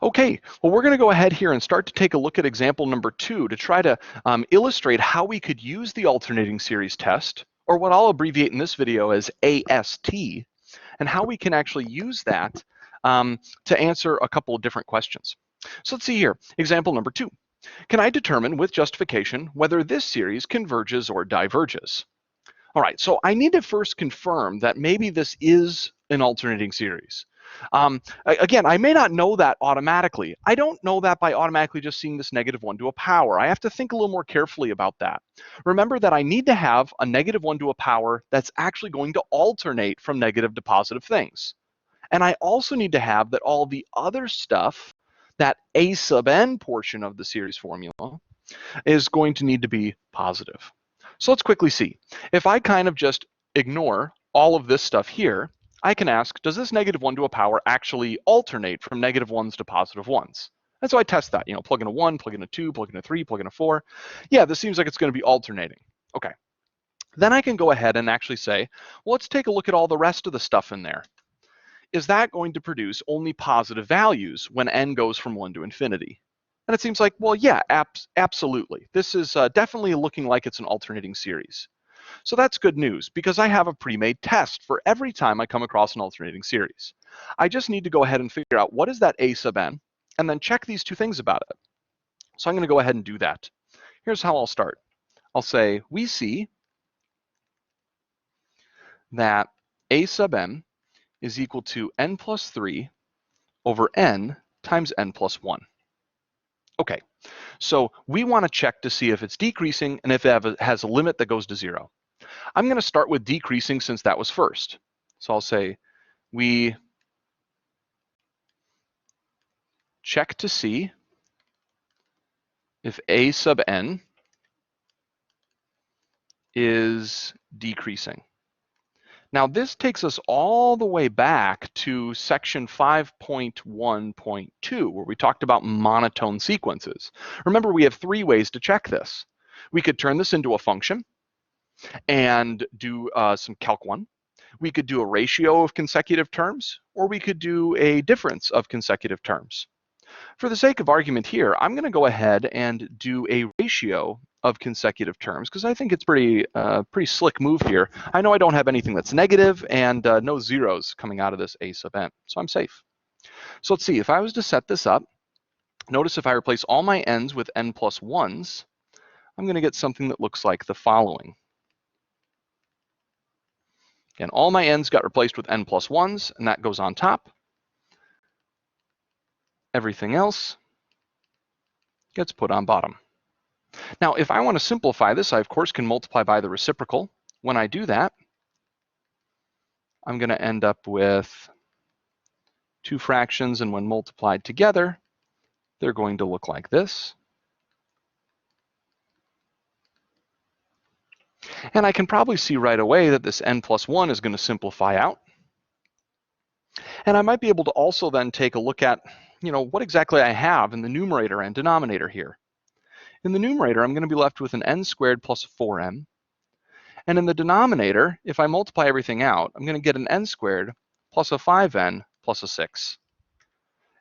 Okay, well, we're going to go ahead here and start to take a look at example number 2 to try to illustrate how we could use the alternating series test, or what I'll abbreviate in this video as AST, and how we can actually use that to answer a couple of different questions. So let's see here, example number 2. Can I determine with justification whether this series converges or diverges? All right, so I need to first confirm that maybe this is an alternating series. Again, I may not know that automatically. I don't know that by automatically just seeing this -1 to a power. I have to think a little more carefully about that. Remember that I need to have a -1 to a power that's actually going to alternate from negative to positive things. And I also need to have that all the other stuff, that a sub n portion of the series formula, is going to need to be positive. So let's quickly see. If I kind of just ignore all of this stuff here, I can ask, does this -1 to a power actually alternate from -1s to positive 1s? And so I test that, plug in a 1, plug in a 2, plug in a 3, plug in a 4. Yeah, this seems like it's going to be alternating. Okay. Then I can go ahead and actually say, well, let's take a look at all the rest of the stuff in there. Is that going to produce only positive values when n goes from 1 to infinity? And it seems like, well, yeah, absolutely. This is definitely looking like it's an alternating series. So that's good news because I have a pre-made test for every time I come across an alternating series. I just need to go ahead and figure out what is that a sub n, and then check these two things about it. So I'm going to go ahead and do that. Here's how I'll start. I'll say, we see that a sub n is equal to n plus 3 over n times n plus 1. Okay, so we want to check to see if it's decreasing and if it has a limit that goes to 0. I'm going to start with decreasing since that was first. So I'll say we check to see if a sub n is decreasing. Now this takes us all the way back to section 5.1.2, where we talked about monotone sequences. Remember, we have 3 ways to check this. We could turn this into a function and do some calc 1. We could do a ratio of consecutive terms, or we could do a difference of consecutive terms. For the sake of argument here, I'm going to go ahead and do a ratio of consecutive terms because I think it's pretty slick move here. I know I don't have anything that's negative and no zeros coming out of this a sub n, so I'm safe. So let's see, if I was to set this up, notice if I replace all my n's with n plus 1s, I'm going to get something that looks like the following. Again, all my n's got replaced with n plus 1s, and that goes on top. Everything else gets put on bottom. Now, if I want to simplify this, I, of course, can multiply by the reciprocal. When I do that, I'm going to end up with 2 fractions, and when multiplied together, they're going to look like this. And I can probably see right away that this n plus 1 is going to simplify out. And I might be able to also then take a look at, what exactly I have in the numerator and denominator here. In the numerator, I'm going to be left with an n squared plus a 4n. And in the denominator, if I multiply everything out, I'm going to get an n squared plus a 5n plus a 6.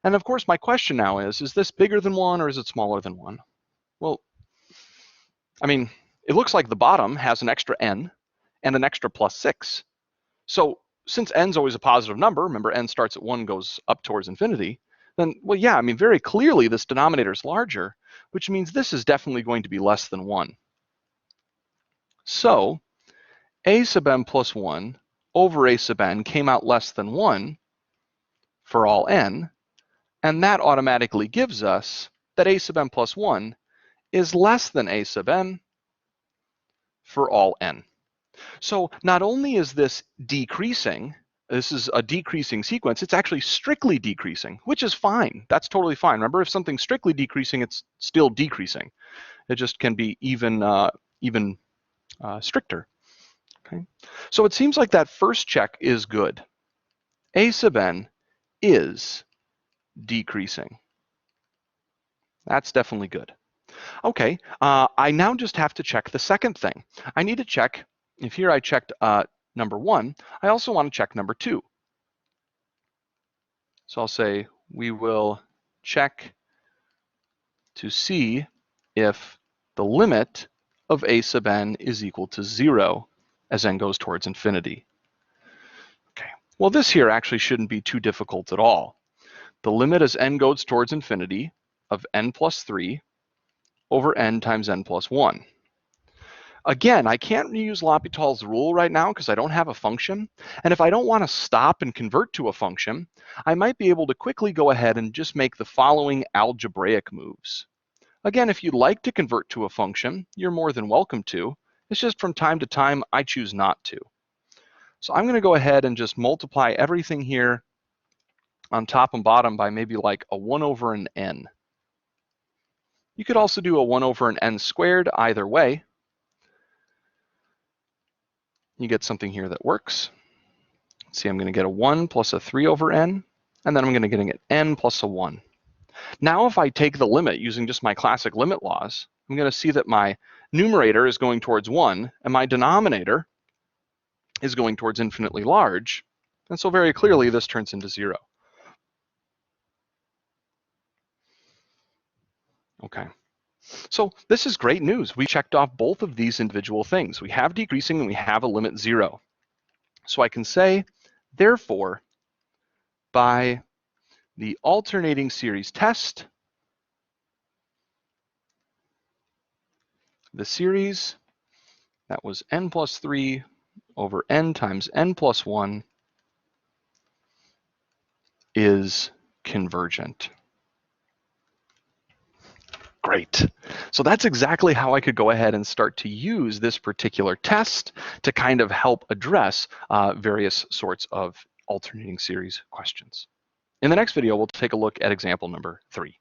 And of course, my question now is this bigger than 1 or is it smaller than 1? Well, I mean, it looks like the bottom has an extra n and an extra plus 6. So since n's always a positive number, remember n starts at 1, goes up towards infinity, then, well, yeah, I mean, very clearly this denominator is larger, which means this is definitely going to be less than 1. So a sub n plus 1 over a sub n came out less than 1 for all n, and that automatically gives us that a sub n plus 1 is less than a sub n for all n. So not only is this decreasing, this is a decreasing sequence, it's actually strictly decreasing, which is fine. That's totally fine. Remember, if something's strictly decreasing, it's still decreasing. It just can be even stricter. Okay. So it seems like that first check is good. A sub n is decreasing. That's definitely good. Okay, I now just have to check the second thing. I need to check, if here I checked number 1, I also want to check number 2. So I'll say we will check to see if the limit of a sub n is equal to 0 as n goes towards infinity. Okay. Well, this here actually shouldn't be too difficult at all. The limit as n goes towards infinity of n plus 3 over n times n plus 1. Again, I can't use L'Hopital's rule right now because I don't have a function. And if I don't want to stop and convert to a function, I might be able to quickly go ahead and just make the following algebraic moves. Again, if you'd like to convert to a function, you're more than welcome to. It's just from time to time, I choose not to. So I'm going to go ahead and just multiply everything here on top and bottom by maybe like a 1 over an n. You could also do a 1 over an n squared either way. You get something here that works. See, I'm going to get a 1 plus a 3 over n, and then I'm going to get n plus a 1. Now, if I take the limit using just my classic limit laws, I'm going to see that my numerator is going towards 1, and my denominator is going towards infinitely large. And so very clearly, this turns into 0. Okay. So this is great news. We checked off both of these individual things. We have decreasing and we have a limit 0. So I can say, therefore, by the alternating series test, the series that was n plus 3 over n times n plus 1 is convergent. Great. So that's exactly how I could go ahead and start to use this particular test to kind of help address various sorts of alternating series questions. In the next video, we'll take a look at example number 3.